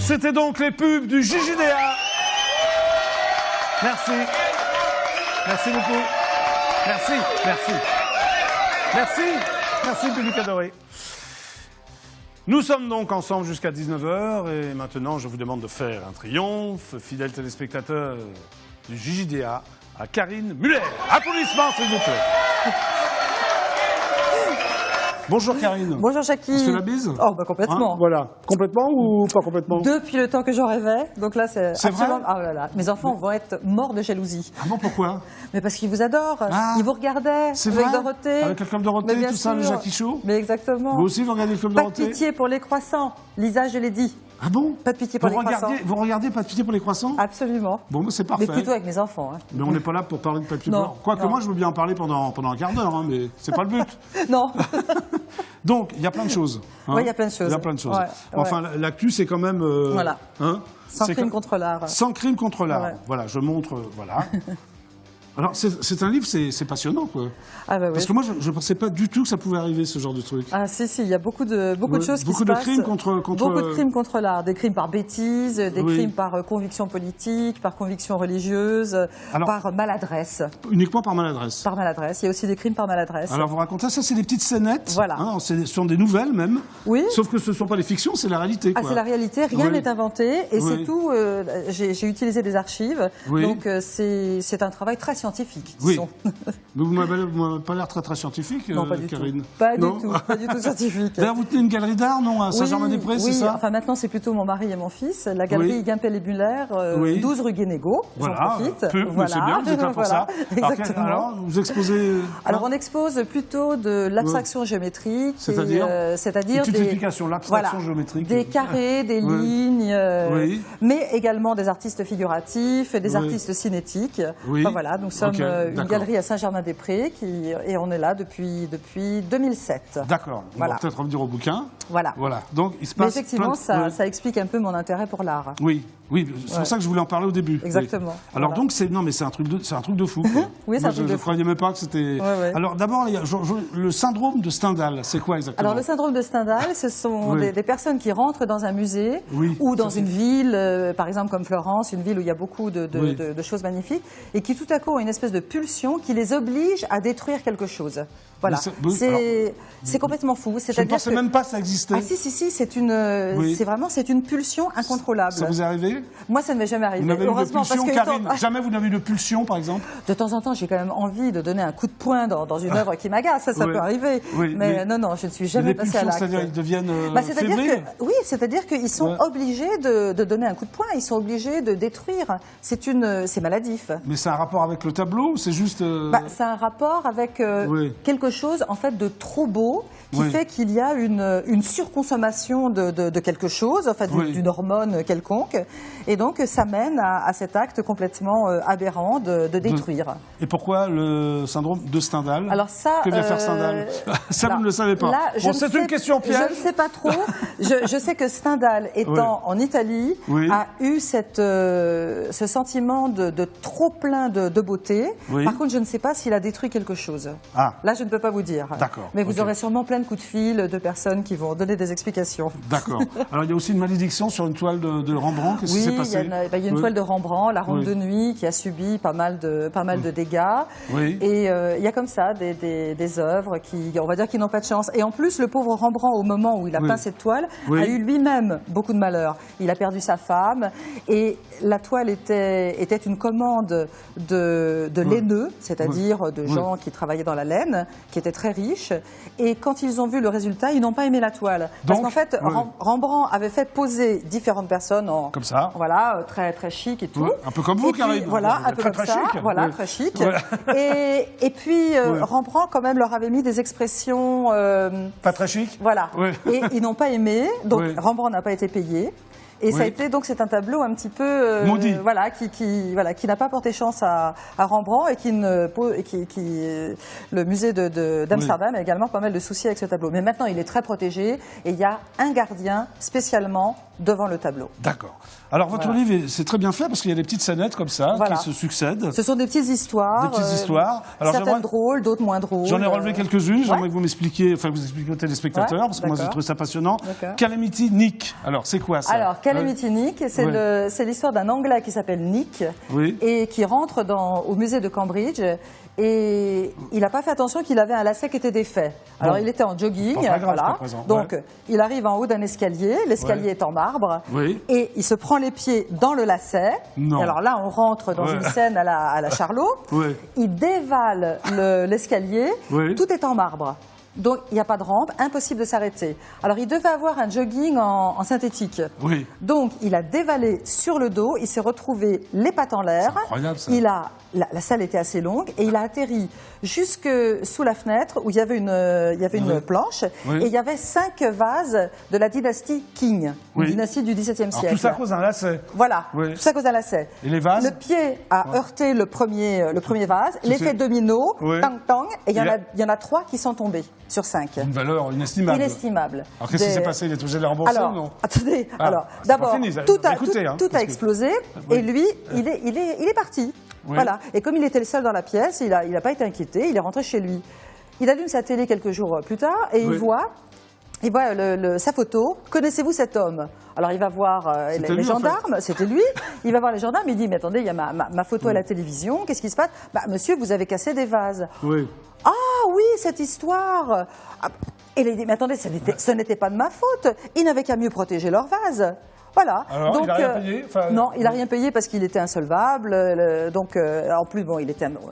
C'était donc les pubs du JJDA. Merci. Merci beaucoup. Merci, merci. Merci, merci public adoré. Nous sommes donc ensemble jusqu'à 19h et maintenant je vous demande de faire un triomphe, fidèles téléspectateurs du JJDA, à Karine Muller. Applaudissements s'il vous plaît. Bonjour Karine. Bonjour Jackie. On se fait la bise? Oh bah complètement. Hein, voilà. Complètement ou pas complètement? Depuis le temps que j'en rêvais. Donc là c'est absolument... vrai. Ah là là. Mes enfants vont être morts de jalousie. Ah bon, pourquoi? Mais parce qu'ils vous adorent. Ah, ils vous regardaient avec Dorothée. Avec le club Dorothée, tout ça, le Jackie Show. Mais exactement. Vous aussi vous regardez le club Dorothée? Pas de pitié pour les croissants. Lisa, je l'ai dit. Ah bon? Pas de pitié pour les croissants. Vous regardez Pas de pitié pour les croissants? Absolument. Bon, c'est parfait. Mais plutôt avec mes enfants. Hein. Mais on n'est pas là pour parler de papier blanc. Quoique non. moi, je veux bien en parler pendant un quart d'heure, hein, mais c'est pas le but. Non. Donc, il y a plein de choses. Hein. Oui, il y a plein de choses. Il y a plein de choses. Ouais, enfin, l'actu, c'est quand même... voilà. Hein, sans crime contre l'art. Sans crime contre l'art. Ouais. Voilà, je montre... Voilà. Alors, c'est un livre, c'est passionnant, quoi. Ah bah oui. Parce que moi, je ne pensais pas du tout que ça pouvait arriver, ce genre de truc. Ah si, il y a beaucoup de choses qui se passent. Beaucoup de crimes contre... Beaucoup de crimes contre l'art. Des crimes par bêtise, des crimes par conviction politique, par conviction religieuse, par maladresse. Uniquement par maladresse. Par maladresse. Il y a aussi des crimes par maladresse. Alors, vous racontez ça, c'est des petites scénettes. Voilà. Hein, ce sont des nouvelles, même. Oui. Sauf que ce ne sont pas des fictions, c'est la réalité, quoi. Ah, c'est la réalité. Rien n'est inventé. Et c'est tout... j'ai utilisé des archives. Donc, c'est un travail très scientifique, disons. Mais vous m'avez pas l'air très scientifique, non, pas du Karine. Tout. Pas du tout, pas du tout scientifique. D'ailleurs, vous tenez une galerie d'art, non, à Saint-Germain-des-Prés, c'est ça? Enfin maintenant c'est plutôt mon mari et mon fils. La galerie Gimpel et Buller, 12 rue Guénégaud. Voilà, j'en profite. c'est bien, vous êtes là pour ça. Exactement. Alors, vous exposez... Alors on expose plutôt de l'abstraction géométrique. C'est-à-dire des... explication, l'abstraction géométrique. Des carrés, des lignes, mais également des artistes figuratifs, des artistes cinétiques. Enfin, voilà, nous sommes une galerie à Saint-Germain-des-Prés et on est là depuis 2007. D'accord. On va peut-être revenir au bouquin. Voilà. Donc il se passe. Mais effectivement, ça explique un peu mon intérêt pour l'art. Oui, c'est pour ça que je voulais en parler au début. Exactement. Alors donc c'est un truc de fou. Oui, c'est un truc de fou. Je ne croyais même pas que c'était. Alors d'abord, il y a le syndrome de Stendhal. C'est quoi exactement? Alors le syndrome de Stendhal, ce sont des personnes qui rentrent dans un musée ou dans une ville, par exemple comme Florence, une ville où il y a beaucoup de choses magnifiques, et qui tout à coup ont une espèce de pulsion qui les oblige à détruire quelque chose. Voilà, c'est complètement fou. Je ne pensais même pas que ça existait. Ah si, c'est une pulsion incontrôlable. Ça vous est arrivé? Moi, ça ne m'est jamais arrivé. Vous n'avez eu de pulsion, Karine? Jamais vous n'avez eu de pulsion, par exemple? De temps en temps, j'ai quand même envie de donner un coup de poing dans une œuvre qui m'agace. Ça peut arriver. Mais non, je ne suis jamais passée à l'acte. C'est-à-dire qu'ils deviennent fébriles? Oui, c'est-à-dire qu'ils sont obligés de donner un coup de poing. Ils sont obligés de détruire. C'est maladif. Mais c'est un rapport avec le tableau? C'est juste... c'est un rapport avec quelque chose, en fait, de trop beau qui fait qu'il y a une surconsommation de quelque chose, en fait, d'une hormone quelconque. Et donc, ça mène à cet acte complètement aberrant de détruire. Et pourquoi le syndrome de Stendhal? Alors ça, que vient faire Stendhal? Ça, vous ne le savez pas. C'est une question piège. Je ne sais pas trop. Je sais que Stendhal, étant en Italie, a eu ce sentiment de trop plein de beauté. Par contre, je ne sais pas s'il a détruit quelque chose. Là, je ne peux pas vous dire. D'accord. Mais vous aurez sûrement plein de coups de fil de personnes qui vont donner des explications. D'accord. Alors, il y a aussi une malédiction sur une toile de Rembrandt. Qu'est-ce qui s'est passé? Il y a une toile de Rembrandt, La Ronde de nuit, qui a subi pas mal de dégâts. Et il y a comme ça des œuvres qui, on va dire, qui n'ont pas de chance. Et en plus, le pauvre Rembrandt, au moment où il a peint cette toile, a eu lui-même beaucoup de malheur. Il a perdu sa femme et la toile était une commande de laineux, c'est-à-dire de gens qui travaillaient dans la laine, qui étaient très riches. Et quand ils ont vu le résultat, ils n'ont pas aimé la toile. Parce qu'en fait, Rembrandt avait fait poser différentes personnes comme ça. Voilà, très, très chic et tout. Un peu comme vous, Karine. Voilà, un peu comme ça. Voilà, très chic. Et puis, Rembrandt, quand même, leur avait mis des expressions... pas très chic. Voilà. Et ils n'ont pas aimé. Donc, Rembrandt n'a pas été payé. Et ça a été, donc, c'est un tableau un petit peu, maudit. Qui n'a pas porté chance à Rembrandt et le musée d'Amsterdam a également pas mal de soucis avec ce tableau. Mais maintenant, il est très protégé et il y a un gardien spécialement devant le tableau. D'accord. Alors votre livre, c'est très bien fait parce qu'il y a des petites scénettes comme ça qui se succèdent. Ce sont des petites histoires. Des petites histoires. Alors, certaines drôles, d'autres moins drôles. J'en ai relevé quelques-unes. J'aimerais que vous m'expliquiez, vous expliquiez aux téléspectateurs parce que moi j'ai trouvé ça passionnant. Calamity Nick. Alors c'est quoi ça? Alors Calamity Nick, c'est l'histoire d'un Anglais qui s'appelle Nick et qui rentre au musée de Cambridge. Et il n'a pas fait attention qu'il avait un lacet qui était défait. Alors il était en jogging, donc il arrive en haut d'un escalier, l'escalier est en marbre, et il se prend les pieds dans le lacet. Et alors là, on rentre dans une scène à la Charlot. Il dévale l'escalier, tout est en marbre. Donc, il n'y a pas de rampe, impossible de s'arrêter. Alors, il devait avoir un jogging en synthétique. Donc, il a dévalé sur le dos, il s'est retrouvé les pattes en l'air. Incroyable, ça. La salle était assez longue et il a atterri jusque sous la fenêtre où il y avait une planche et il y avait 5 vases de la dynastie Qing, une dynastie du XVIIe siècle. Tout ça à cause d'un lacet. Voilà, tout ça à cause d'un lacet. Et les vases? Le pied a heurté le premier vase, l'effet domino, tang, et il y en a 3 qui sont tombés sur 5. Une valeur inestimable. Inestimable. Alors qu'est-ce qui s'est passé? Il est obligé de les rembourser ou non? Attendez, d'abord, tout a explosé et lui, il est parti. Voilà. Et comme il était le seul dans la pièce, il n'a pas été inquiété, il est rentré chez lui. Il allume sa télé quelques jours plus tard et il voit sa photo. Connaissez-vous cet homme? Alors il va voir les gendarmes, c'était lui. Il va voir les gendarmes, il dit mais attendez, il y a ma photo à la télévision, qu'est-ce qui se passe? Monsieur, vous avez cassé des vases. Ah oui, cette histoire. Et il dit mais attendez, ce n'était pas de ma faute. Ils n'avaient qu'à mieux protéger leurs vases. Voilà. Alors, donc, il n'a rien payé Non, il n'a rien payé parce qu'il était insolvable. En plus,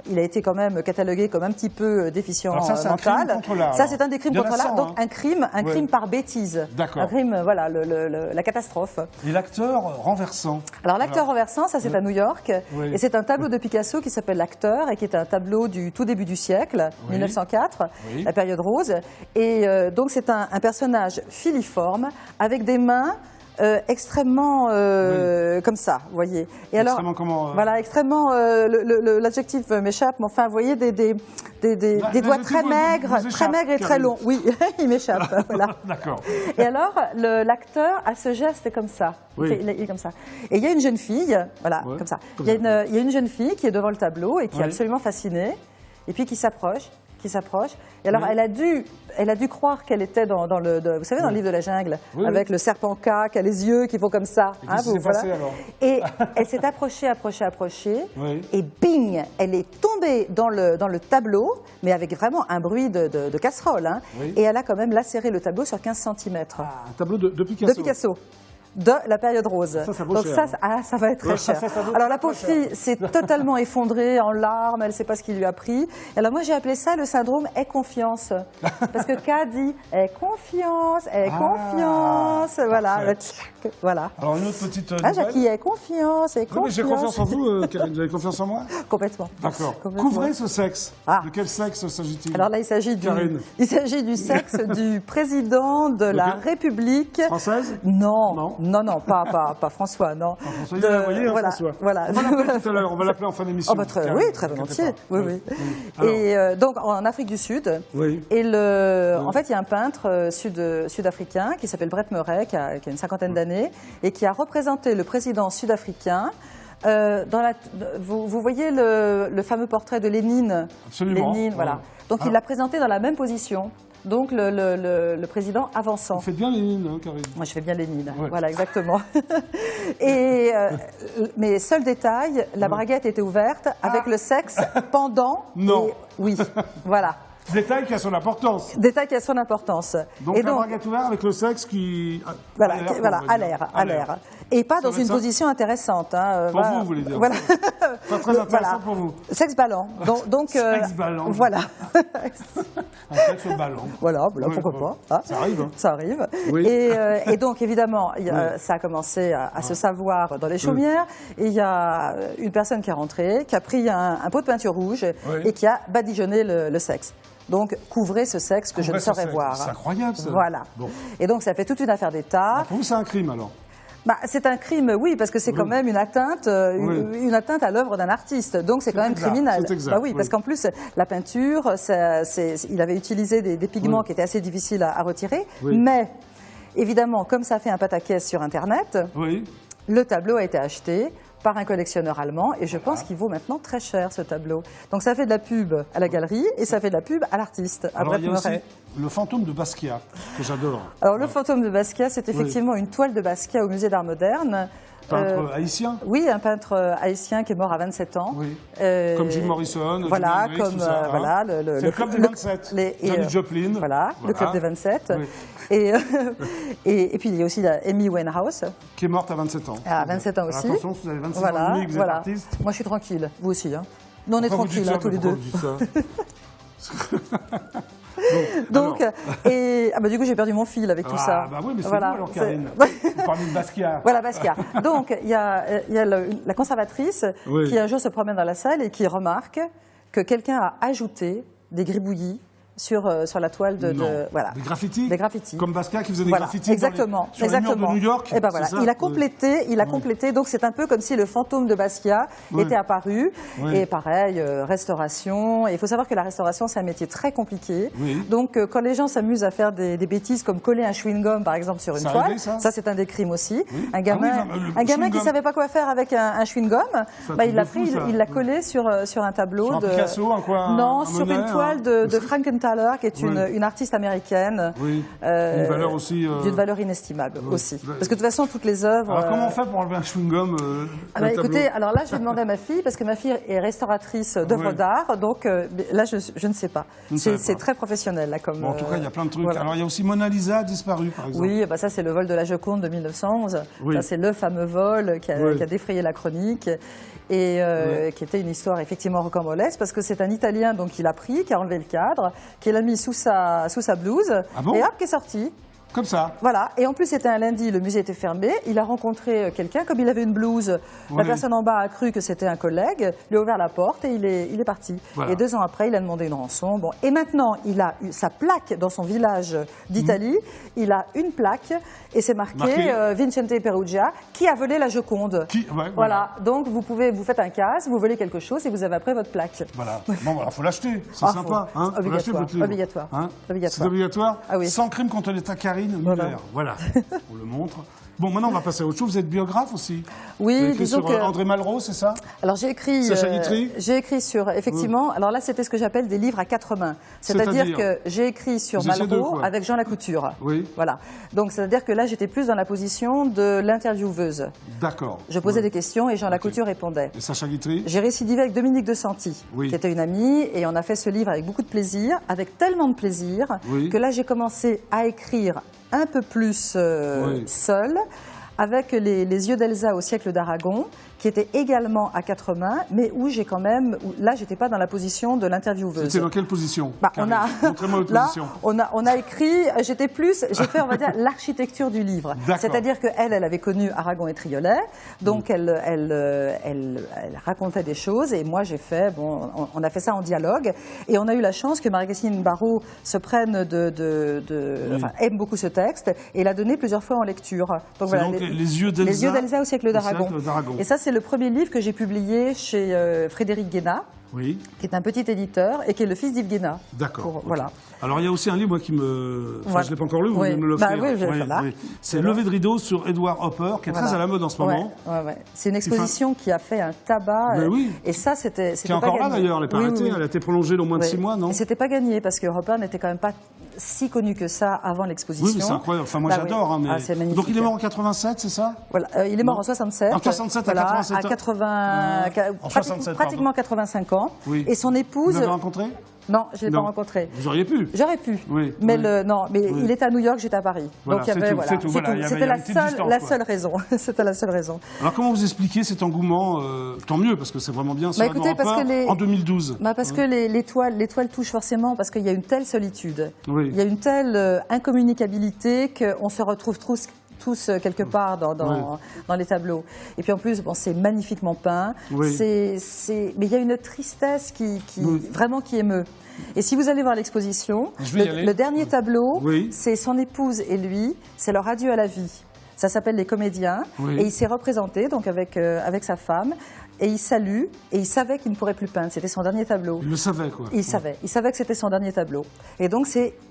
il a été quand même catalogué comme un petit peu déficient mental. Ça, c'est un crime contre l'art. Ça, c'est un des crimes contre l'art. Donc, un crime par bêtise. D'accord. Un crime, voilà, la catastrophe. Et l'acteur renversant? Alors, l'acteur renversant, ça, c'est à New York. Et c'est un tableau de Picasso qui s'appelle L'acteur et qui est un tableau du tout début du siècle, 1904, la période rose. Et donc, c'est un personnage filiforme avec des mains extrêmement comme ça, vous voyez. Et extrêmement alors, comment voilà, extrêmement, l'adjectif m'échappe, mais enfin, vous voyez, des doigts très maigres et très longs. Oui, il m'échappe, voilà. D'accord. Et alors, l'acteur a ce geste comme ça. Il est comme ça. Et il y a une jeune fille, voilà, comme ça. Il y a une jeune fille qui est devant le tableau et qui est absolument fascinée, et puis qui s'approche. Et alors, elle a dû croire qu'elle était dans vous savez, dans le livre de la jungle, avec le serpent K qui a les yeux qui font comme ça. Et qu'est-ce qui s'est passé alors? Et elle s'est approchée, et bing, elle est tombée dans le tableau, mais avec vraiment un bruit de casserole. Et elle a quand même lacéré le tableau sur 15 cm. Un tableau de Picasso. De Picasso. De la période rose. Ça vaut cher. Ça va être très cher. Alors la pauvre fille s'est totalement effondrée en larmes, elle ne sait pas ce qui lui a pris. Et alors moi j'ai appelé ça le syndrome « aie confiance ». Parce que K dit « aie confiance, voilà. Voilà. Alors une autre petite Jackie, aie confiance, aie confiance. J'ai confiance en vous, Karine, vous avez confiance en moi? Complètement. D'accord. Couvrez ce sexe. De quel sexe s'agit-il? Alors là, il s'agit du sexe du président de la République. Française? Non. Non, pas François, non. François, il a envoyé François. Voilà. On va l'appeler tout à l'heure, on va l'appeler en fin d'émission. Oui, très volontiers. Oui. Et donc, en Afrique du Sud, et en fait, il y a un peintre sud-africain qui s'appelle Brett Murray, qui a une cinquantaine d'années, et qui a représenté le président sud-africain. Vous voyez le fameux portrait de Lénine? Absolument. Lénine, voilà. Donc, il l'a présenté dans la même position. Donc le président avançant. Vous faites bien Lénine, hein, Karine? Moi, je fais bien Lénine, voilà, exactement. Mais seul détail, la braguette était ouverte avec le sexe pendant. Non. Oui, voilà. Détail qui a son importance. Détail qui a son importance. Donc la braguette ouverte avec le sexe qui... Voilà, à l'air. Et pas dans une position intéressante. Pour vous voulez dire. Voilà. Pas très intéressant pour vous. Sexe ballant. Sexe ballant. Voilà. Un sexe ballant. Voilà, pourquoi pas. Ça arrive. Ça arrive. Oui. Et donc, évidemment, ça a commencé à se savoir dans les chaumières. Et il y a une personne qui est rentrée, qui a pris un pot de peinture rouge et qui a badigeonné le sexe. Donc, couvrez ce sexe que je ne saurais voir. C'est incroyable, ça. Voilà. Bon. Et donc, ça fait toute une affaire d'État. Pour vous, c'est un crime, alors? C'est un crime, oui, parce que c'est quand même une atteinte à l'œuvre d'un artiste. Donc, c'est quand même criminel. Parce qu'en plus, la peinture, il avait utilisé des pigments qui étaient assez difficiles à retirer. Mais évidemment, comme ça fait un pataquès sur Internet, le tableau a été acheté par un collectionneur allemand et je pense qu'il vaut maintenant très cher ce tableau. Donc ça fait de la pub à la galerie et ça fait de la pub à l'artiste. Alors il y a aussi le fantôme de Basquiat que j'adore. Alors le fantôme de Basquiat, c'est effectivement une toile de Basquiat au musée d'art moderne. Peintre haïtien? Oui, un peintre haïtien qui est mort à 27 ans. Oui. Comme Jim Morrison, voilà, Jimi Hendrix, comme tout ça, voilà, c'est le club des 27. Johnny Joplin. Voilà, le club des 27. Oui. Et puis il y a aussi Amy Winehouse. Qui est morte à 27 ans. À 27 ans aussi. Attention, si vous avez 26 ans et demi, vous êtes artiste. Moi je suis tranquille, vous aussi. Hein. Nous on est tranquilles tous les deux. Donc, du coup, j'ai perdu mon fil avec tout ça. Bah oui, mais c'est vous alors, Karine. Vous parlez de Basquiat. Voilà, Basquiat. Donc, il y a la conservatrice qui un jour se promène dans la salle et qui remarque que quelqu'un a ajouté des gribouillis sur la toile voilà. Des graffitis. Des graffitis. Comme Basquiat qui faisait des graffitis exactement, sur les murs de New York. Et ben voilà, il a complété, donc c'est un peu comme si le fantôme de Basquiat était apparu. Et pareil, restauration. Et il faut savoir que la restauration, c'est un métier très compliqué. Donc quand les gens s'amusent à faire des bêtises comme coller un chewing-gum par exemple sur une toile, ça c'est un des crimes aussi. Un gamin qui savait pas quoi faire avec un chewing-gum, il l'a pris, il l'a collé sur un tableau sur un Picasso, non, sur une toile de Frankenthaler, qui est une artiste américaine. Une valeur aussi. D'une valeur inestimable aussi. Parce que de toute façon, toutes les œuvres. Alors comment on fait pour enlever un chewing-gum écoutez, alors là, je vais demander à ma fille, parce que ma fille est restauratrice d'œuvres d'art, donc là, je ne sais pas. C'est très professionnel, là, comme. Bon, en tout cas, il y a plein de trucs. Voilà. Alors, il y a aussi Mona Lisa disparue, par exemple. Oui, ça, c'est le vol de la Joconde de 1911. Ça, c'est le fameux vol qui a défrayé la chronique. Et qui était une histoire effectivement rocambolesque, parce que c'est un Italien donc, qui l'a pris, qui a enlevé le cadre, qui l'a mis sous sa blouse, et hop, qui est sorti. Comme ça. Voilà. Et en plus, c'était un lundi, le musée était fermé. Il a rencontré quelqu'un, comme il avait une blouse, la personne en bas a cru que c'était un collègue, lui a ouvert la porte et il est parti. Voilà. Et 2 ans après, il a demandé une rançon. Bon. Et maintenant, il a sa plaque dans son village d'Italie. Il a une plaque et c'est marqué Vincente Perugia, qui a volé la Joconde. Voilà. Donc, vous faites un casse, vous volez quelque chose et vous avez après votre plaque. Voilà. Bon, il faut l'acheter. C'est sympa. Hein, obligatoire. Hein, c'est obligatoire. Ah, oui. Sans crime contre l'État, Karine. Voilà, on le montre. Bon, maintenant, on va passer à autre chose. Vous êtes biographe aussi? Oui, disons que... André Malraux, c'est ça? Alors, j'ai écrit... Sacha Guitry? J'ai écrit sur... Effectivement, alors là, c'était ce que j'appelle des livres à 4 mains. C'est-à-dire que j'ai écrit sur Malraux avec Jean Lacouture. Oui. Voilà. Donc, c'est-à-dire que là, j'étais plus dans la position de l'intervieweuse. D'accord. Je posais des questions et Jean Lacouture répondait. Et Sacha Guitry? J'ai récidivé avec Dominique de Santi, qui était une amie, et on a fait ce livre avec beaucoup de plaisir, avec tellement de plaisir, que là, j'ai commencé à écrire un peu plus seule, avec les yeux d'Elsa au siècle d'Aragon, qui était également à 4 mains, mais où j'ai quand même... Là, j'étais pas dans la position de l'intervieweuse. C'était dans quelle position? Montrez-moi votre position. On a écrit... J'ai fait, on va dire, l'architecture du livre. C'est-à-dire qu'elle avait connu Aragon et Triolet, donc elle racontait des choses, et moi, j'ai fait... Bon, on a fait ça en dialogue, et on a eu la chance que Marie-Christine Barrault se prenne aime beaucoup ce texte, et l'a donné plusieurs fois en lecture. Donc voilà, les yeux d'Elsa au siècle d'Aragon. Et ça, c'est le premier livre que j'ai publié chez Frédéric Guéna, qui est un petit éditeur et qui est le fils d'Yves Guéna. D'accord. Voilà. Alors, il y a aussi un livre moi, qui me... Enfin, je ne l'ai pas encore lu, vous me l'offrir. C'est Levé de rideau sur Edward Hopper, qui est très à la mode en ce moment. C'est une exposition qui a fait un tabac. Et ça, c'était qui est encore là, d'ailleurs, elle n'est pas arrêtée. Elle a été prolongée d'au moins de 6 mois, non? Et c'était pas gagné, parce que Hopper n'était quand même pas si connu que ça avant l'exposition. Oui, mais c'est incroyable. Enfin, moi, j'adore. Mais... c'est magnifique. Donc, il est mort en 87, c'est ça? Voilà. Il est mort en 67. En 67, à 87 ans. Pratiquement 85 ans. Et son épouse... Vous l'avez rencontré? Non, je ne l'ai pas rencontré. Vous auriez pu? J'aurais pu. Mais il était à New York, j'étais à Paris. Voilà, donc c'est tout. C'était la seule raison. C'était la seule raison. Alors comment vous expliquez cet engouement? Tant mieux, parce que c'est vraiment bien sur Edward Hopper en 2012. Parce que les toiles touchent forcément, parce qu'il y a une telle solitude. Il y a une telle incommunicabilité qu'on se retrouve tous quelque part dans les tableaux. Et puis en plus, c'est magnifiquement peint. Mais il y a une tristesse vraiment qui émeut. Et si vous allez voir l'exposition, le dernier tableau, c'est son épouse et lui, c'est leur adieu à la vie. Ça s'appelle Les Comédiens, et il s'est représenté donc avec sa femme. et il salue, et il savait qu'il ne pourrait plus peindre. C'était son dernier tableau. Il le savait, quoi. Il savait que c'était son dernier tableau. Et donc,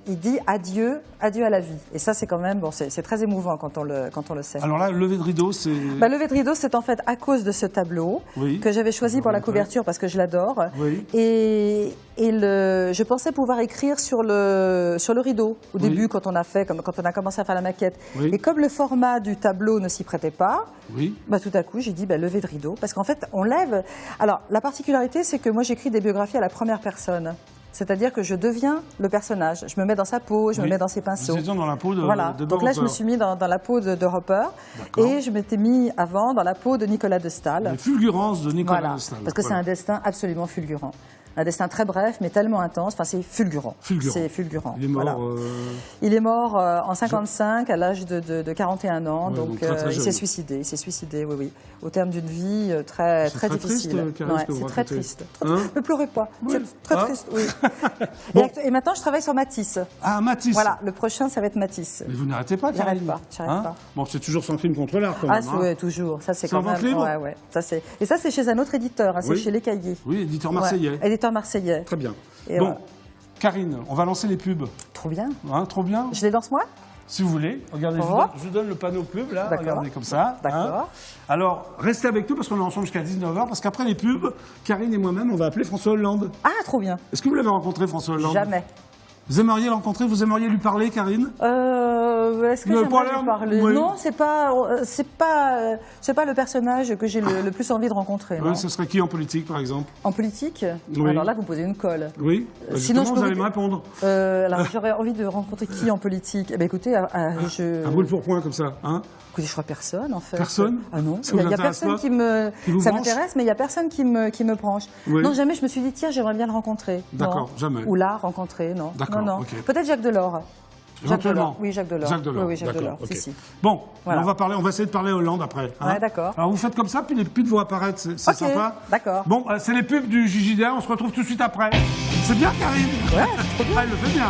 il dit adieu à la vie. Et ça, c'est quand même, bon, c'est très émouvant quand on le sait. Alors là, lever de rideau, c'est... Lever de rideau, c'est en fait à cause de ce tableau que j'avais choisi pour la couverture parce que je l'adore. Oui. Et je pensais pouvoir écrire sur le rideau au début quand on a commencé à faire la maquette. Oui. Et comme le format du tableau ne s'y prêtait pas, tout à coup j'ai dit lever de rideau parce qu'en fait on lève. Alors la particularité c'est que moi j'écris des biographies à la première personne. C'est-à-dire que je deviens le personnage. Je me mets dans sa peau, je me mets dans ses pinceaux. Vous étiez dans la peau de Donc là, je me suis mis dans la peau de Hopper. Et je m'étais mis avant dans la peau de Nicolas de Staël. Les fulgurances de Nicolas de Staël. Parce que c'est un destin absolument fulgurant. Un destin très bref, mais tellement intense. Enfin, c'est fulgurant. C'est fulgurant. Il est mort... Il est mort en 55, à l'âge de 41 ans. Ouais, donc très il s'est suicidé. Il s'est suicidé, oui. Au terme d'une vie très difficile. C'est très triste. Ne pleurez pas. C'est très triste, oui. Et maintenant, je travaille sur Matisse. Ah, Matisse. Voilà, le prochain, ça va être Matisse. Mais vous n'arrêtez pas, J'arrête pas. Bon, c'est toujours sans crime contre l'art, quand même. Oui, toujours. Ça, c'est quand même... libre. Ouais. Et ça, c'est chez un autre éditeur. C'est chez Les Cahiers. Oui, éditeur marseillais. Éditeur marseillais. Très bien. Et bon, Karine, on va lancer les pubs. Trop bien. Trop bien. Je les lance moi ? Si vous voulez. Regardez, je vous donne le panneau pub, là. Regardez comme ça. D'accord. Alors, restez avec nous, parce qu'on est ensemble jusqu'à 19h, parce qu'après les pubs, Karine et moi-même, on va appeler François Hollande. Ah, trop bien. Est-ce que vous l'avez rencontré, François Hollande ? Jamais. Vous aimeriez le rencontrer ? Vous aimeriez lui parler, Karine ? Est-ce que j'aimerais lui parler ? Non, c'est pas le personnage que j'ai le plus envie de rencontrer. Ce serait qui en politique, par exemple ? En politique ? Oui. Alors là, vous posez une colle. Oui. Sinon, vous allez me répondre. Alors, j'aurais envie de rencontrer qui en politique ? Écoutez, À bout pour point, comme ça. Écoutez, je crois personne, en fait. Personne ? Ah non, il y a personne qui me... Ça m'intéresse, mais il n'y a personne qui me branche. Oui. Non, jamais je me suis dit, tiens, j'aimerais bien le rencontrer. D'accord, jamais. Ou la rencontrer, non. D'accord, non. ok. Peut-être Jacques Delors. Éventuellement. Oui, Jacques Delors. Oui, Jacques Delors. Okay. Si. Bon, voilà. on va essayer de parler Hollande après. Ouais, d'accord. Alors vous faites comme ça, puis les pubs vont apparaître, c'est sympa. D'accord. Bon, c'est les pubs du JJDA, on se retrouve tout de suite après. C'est bien, Karine ? Ouais, c'est trop bien. Elle le fait bien,